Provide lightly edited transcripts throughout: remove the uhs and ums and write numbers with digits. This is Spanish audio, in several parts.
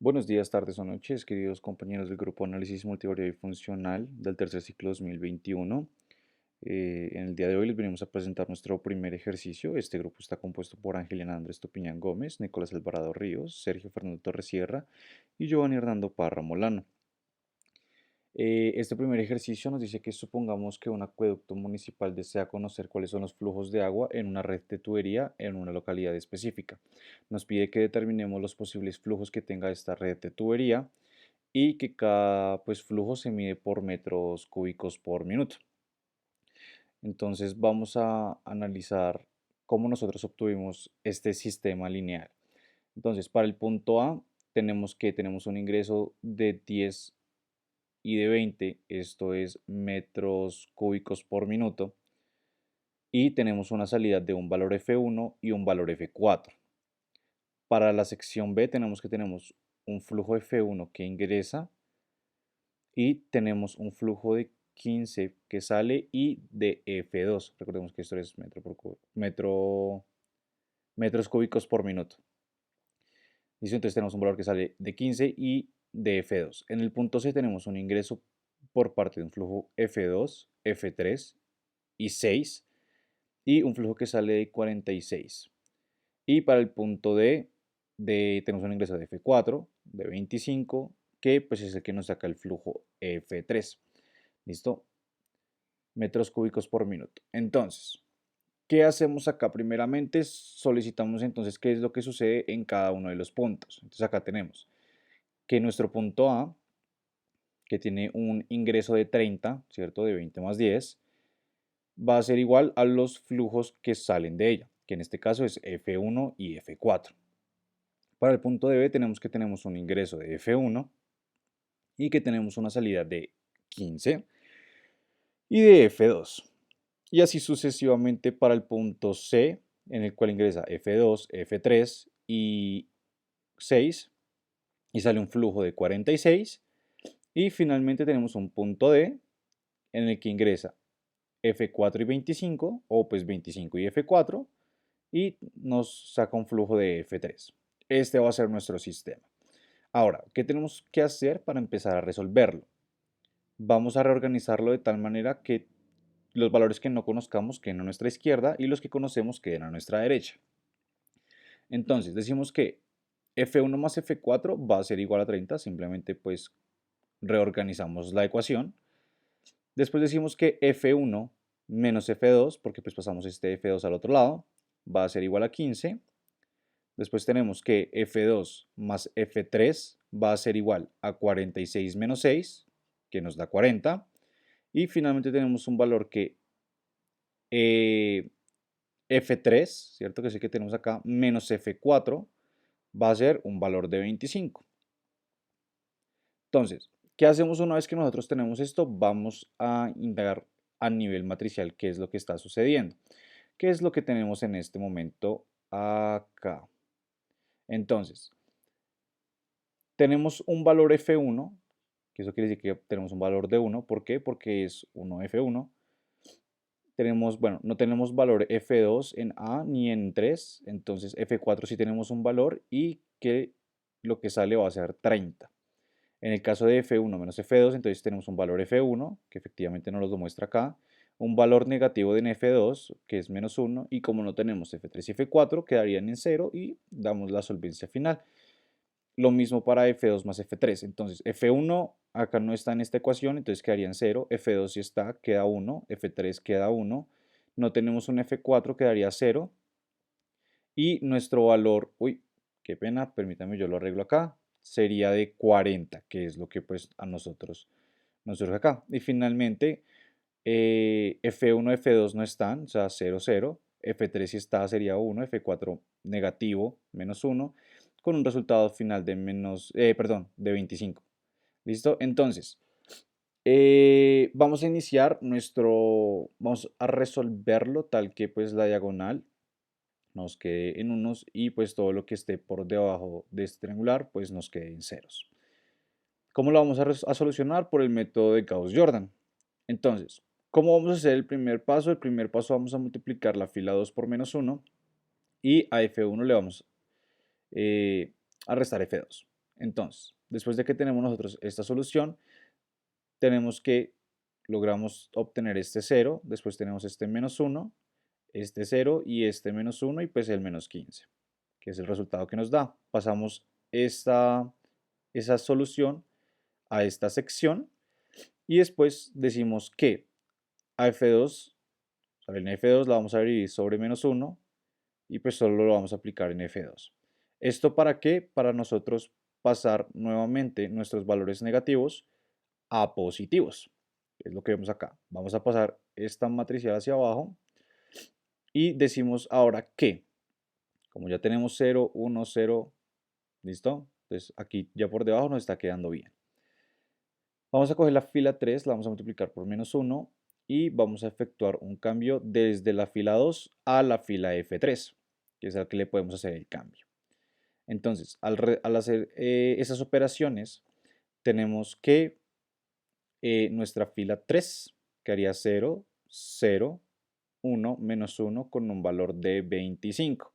Buenos días, tardes o noches, queridos compañeros del grupo Análisis Multivariado y Funcional del tercer ciclo 2021. En el día de hoy les venimos a presentar nuestro primer ejercicio. Este grupo está compuesto por Angelina Andrés Topiñán Gómez, Nicolás Alvarado Ríos, Sergio Fernando Torres Sierra y Giovanni Hernando Parra Molano. Este primer ejercicio nos dice que supongamos que un acueducto municipal desea conocer cuáles son los flujos de agua en una red de tubería en una localidad específica. Nos pide que determinemos los posibles flujos que tenga esta red de tubería y que cada flujo se mide por metros cúbicos por minuto. Entonces vamos a analizar cómo nosotros obtuvimos este sistema lineal. Entonces, para el punto A tenemos un ingreso de 10 y de 20, esto es metros cúbicos por minuto, y tenemos una salida de un valor F1 y un valor F4. Para la sección B tenemos un flujo F1 que ingresa y tenemos un flujo de 15 que sale y de F2. Recordemos que esto es metros cúbicos por minuto. ¿Listo? Entonces tenemos un valor que sale de 15 y de F2. En el punto C tenemos un ingreso por parte de un flujo F2, F3 y 6 y un flujo que sale de 46. Y para el punto D tenemos un ingreso de F4, de 25, que pues es el que nos saca el flujo F3. ¿Listo? Metros cúbicos por minuto. Entonces, ¿qué hacemos acá? Primeramente solicitamos entonces qué es lo que sucede en cada uno de los puntos. Entonces acá tenemos que nuestro punto A, que tiene un ingreso de 30, ¿cierto? De 20 más 10, va a ser igual a los flujos que salen de ella, que en este caso es F1 y F4. Para el punto de B tenemos un ingreso de F1 y que tenemos una salida de 15 y de F2. Y así sucesivamente para el punto C, en el cual ingresa F2, F3 y 6 y sale un flujo de 46. Y finalmente tenemos un punto D en el que ingresa F4 y 25, o pues 25 y F4, y nos saca un flujo de F3. Este va a ser nuestro sistema. Ahora, ¿qué tenemos que hacer para empezar a resolverlo? Vamos a reorganizarlo de tal manera que los valores que no conozcamos queden a nuestra izquierda y los que conocemos queden a nuestra derecha. Entonces, decimos que F1 más F4 va a ser igual a 30, simplemente pues reorganizamos la ecuación. Después decimos que F1 menos F2, porque pues pasamos este F2 al otro lado, va a ser igual a 15. Después tenemos que F2 más F3 va a ser igual a 46 menos 6, que nos da 40. Y finalmente tenemos un valor que F3, ¿cierto? Que es el que tenemos acá, menos F4, va a ser un valor de 25. Entonces, ¿qué hacemos una vez que nosotros tenemos esto? Vamos a indagar a nivel matricial qué es lo que está sucediendo. ¿Qué es lo que tenemos en este momento acá? Entonces, tenemos un valor F1, que eso quiere decir que tenemos un valor de 1. ¿Por qué? Porque es 1F1. Tenemos, bueno, no tenemos valor F2 en A ni en 3, entonces F4 sí tenemos un valor y que lo que sale va a ser 30. En el caso de F1 menos F2, entonces tenemos un valor F1, que efectivamente nos lo muestra acá, un valor negativo de F2, que es menos 1, y como no tenemos F3 y F4, quedarían en 0 y damos la solvencia final. Lo mismo para F2 más F3. Entonces, F1 acá no está en esta ecuación, entonces quedaría en 0. F2 sí está, queda 1. F3 queda 1. No tenemos un F4, quedaría 0. Y nuestro valor, uy, qué pena, permítame, yo lo arreglo acá, sería de 40, que es lo que pues a nosotros nos surge acá. Y finalmente, F1, F2 no están, o sea, 0, 0. F3 sí está, sería 1. F4 negativo, menos 1, con un resultado final de de 25. ¿Listo? Entonces, vamos a resolverlo tal que pues la diagonal nos quede en unos y pues todo lo que esté por debajo de este triangular pues nos quede en ceros. ¿Cómo lo vamos a solucionar? Por el método de Gauss-Jordan. Entonces, ¿cómo vamos a hacer el primer paso? El primer paso vamos a multiplicar la fila 2 por -1 y a F1 le vamos a restar F2. Entonces, después de que tenemos nosotros esta solución, tenemos que logramos obtener este 0, después tenemos este menos 1, este 0 y este menos 1 y pues el menos 15, que es el resultado que nos da. Pasamos esa solución a esta sección y después decimos que a f2, en f2 la vamos a dividir sobre menos 1 y pues solo lo vamos a aplicar en f2. ¿Esto para qué? Para nosotros pasar nuevamente nuestros valores negativos a positivos. Es lo que vemos acá. Vamos a pasar esta matricial hacia abajo y decimos ahora que, como ya tenemos 0, 1, 0, ¿listo? Entonces aquí ya por debajo nos está quedando bien. Vamos a coger la fila 3, la vamos a multiplicar por menos 1 y vamos a efectuar un cambio desde la fila 2 a la fila F3, que es al que le podemos hacer el cambio. Entonces, al hacer esas operaciones, tenemos que nuestra fila 3, que haría 0, 0, 1, menos 1 con un valor de 25,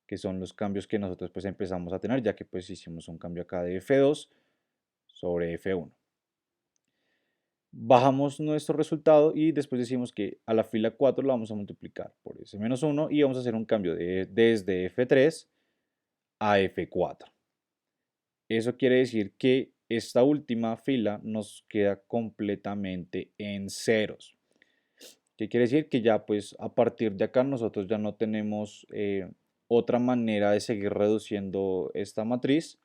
que son los cambios que nosotros pues empezamos a tener, ya que pues hicimos un cambio acá de F2 sobre F1. Bajamos nuestro resultado y después decimos que a la fila 4 la vamos a multiplicar por ese menos 1 y vamos a hacer un cambio desde F3 a F4. Eso quiere decir que esta última fila nos queda completamente en ceros. ¿Qué quiere decir? Que ya pues a partir de acá nosotros ya no tenemos otra manera de seguir reduciendo esta matriz.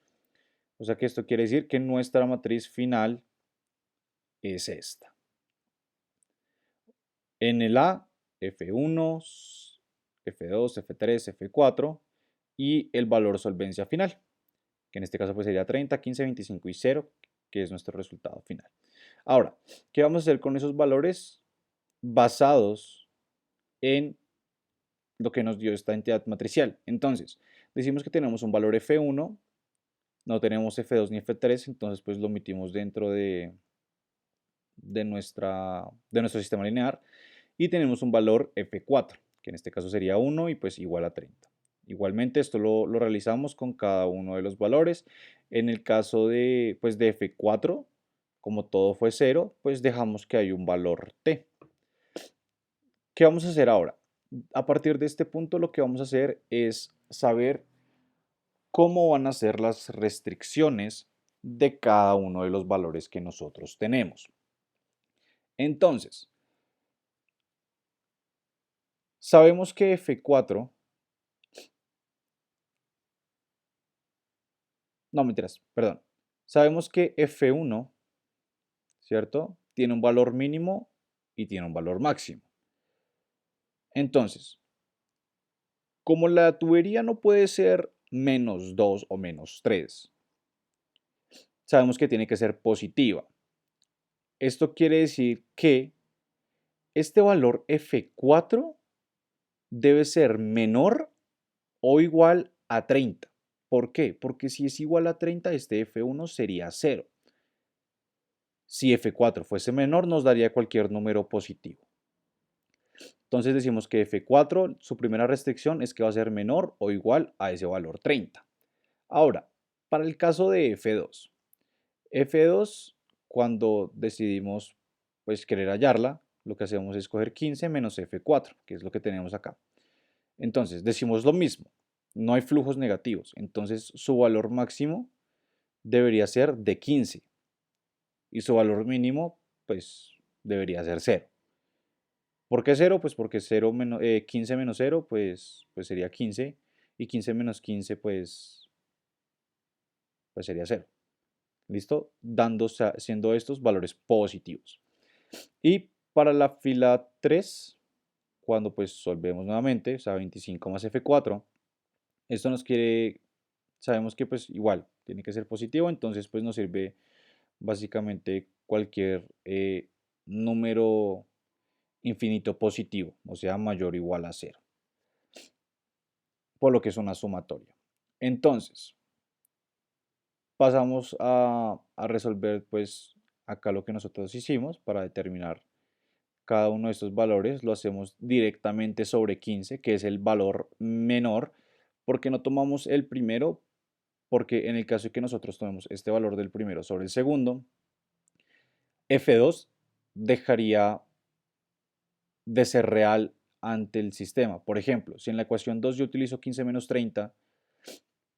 O sea que esto quiere decir que nuestra matriz final es esta. En el A, F1, F2, F3, F4 y el valor solvencia final, que en este caso pues sería 30, 15, 25 y 0, que es nuestro resultado final. Ahora, ¿qué vamos a hacer con esos valores basados en lo que nos dio esta entidad matricial? Entonces, decimos que tenemos un valor F1, no tenemos F2 ni F3, entonces pues lo omitimos dentro de nuestro sistema lineal y tenemos un valor F4, que en este caso sería 1 y pues igual a 30. Igualmente esto lo realizamos con cada uno de los valores. En el caso pues de F4, como todo fue 0, pues dejamos que hay un valor T. ¿Qué vamos a hacer ahora? A partir de este punto lo que vamos a hacer es saber cómo van a ser las restricciones de cada uno de los valores que nosotros tenemos. Entonces, sabemos que F4, no mentiras, perdón, sabemos que F1, ¿cierto? Tiene un valor mínimo y tiene un valor máximo. Entonces, como la tubería no puede ser menos 2 o menos 3, sabemos que tiene que ser positiva. Esto quiere decir que este valor F4 debe ser menor o igual a 30. ¿Por qué? Porque si es igual a 30, este F1 sería 0. Si F4 fuese menor, nos daría cualquier número positivo. Entonces decimos que F4, su primera restricción es que va a ser menor o igual a ese valor 30. Ahora, para el caso de F2, cuando decidimos pues querer hallarla, lo que hacemos es coger 15 menos F4, que es lo que tenemos acá. Entonces decimos lo mismo, no hay flujos negativos, entonces su valor máximo debería ser de 15 y su valor mínimo pues debería ser 0. ¿Por qué 0? Pues porque 15 menos 0 pues sería 15 y 15 menos 15 pues sería 0. ¿Listo? Siendo estos valores positivos. Y para la fila 3, cuando pues solvemos nuevamente, o sea 25 más F4, esto sabemos que pues igual tiene que ser positivo, entonces pues nos sirve básicamente cualquier número infinito positivo, o sea mayor o igual a 0, por lo que es una sumatoria. Entonces, pasamos a resolver pues acá lo que nosotros hicimos para determinar cada uno de estos valores. Lo hacemos directamente sobre 15, que es el valor menor, porque no tomamos el primero porque en el caso de que nosotros tomemos este valor del primero sobre el segundo, F2 dejaría de ser real ante el sistema. Por ejemplo, si en la ecuación 2 yo utilizo 15 menos 30,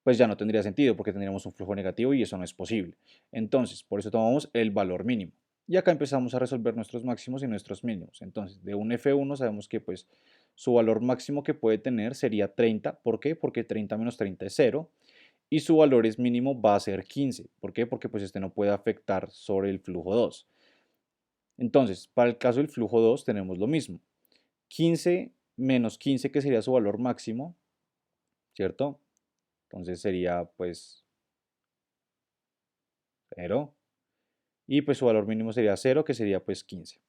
pues ya no tendría sentido porque tendríamos un flujo negativo y eso no es posible. Entonces, por eso tomamos el valor mínimo. Y acá empezamos a resolver nuestros máximos y nuestros mínimos. Entonces, de un F1 sabemos que pues su valor máximo que puede tener sería 30. ¿Por qué? Porque 30 menos 30 es 0. Y su valor es mínimo va a ser 15. ¿Por qué? Porque pues este no puede afectar sobre el flujo 2. Entonces, para el caso del flujo 2 tenemos lo mismo. 15 menos 15, que sería su valor máximo, ¿cierto? Entonces sería pues 0. Y pues su valor mínimo sería 0, que sería pues 15.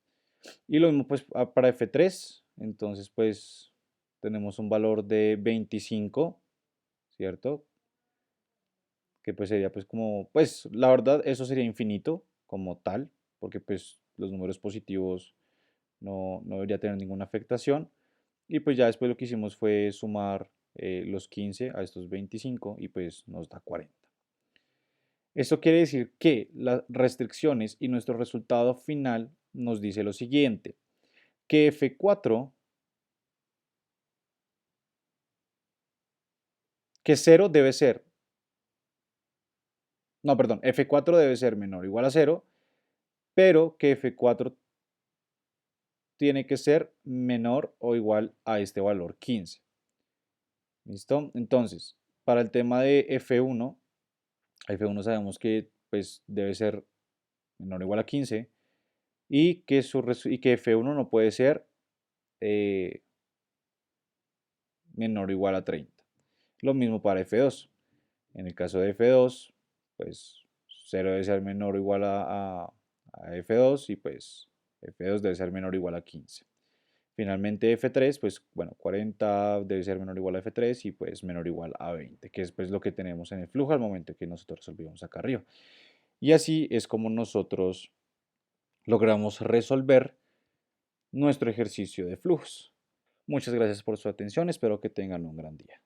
Y lo mismo pues para F3. Entonces pues tenemos un valor de 25, ¿cierto? Que pues sería pues como, pues la verdad eso sería infinito como tal, porque pues los números positivos no debería tener ninguna afectación. Y pues ya después lo que hicimos fue sumar los 15 a estos 25 y pues nos da 40. Esto quiere decir que las restricciones y nuestro resultado final nos dice lo siguiente, que F4, que 0 debe ser, no, perdón, F4 debe ser menor o igual a 0, pero que F4 tiene que ser menor o igual a este valor 15. ¿Listo? Entonces, para el tema de F1 sabemos que pues debe ser menor o igual a 15 y que F1 no puede ser eh, menor o igual a 30. Lo mismo para F2. En el caso de F2, pues 0 debe ser menor o igual a F2 y pues F2 debe ser menor o igual a 15. Finalmente F3, pues bueno, 40 debe ser menor o igual a F3 y pues menor o igual a 20, que es pues lo que tenemos en el flujo al momento que nosotros resolvimos acá arriba. Y así es como nosotros logramos resolver nuestro ejercicio de flujos. Muchas gracias por su atención, espero que tengan un gran día.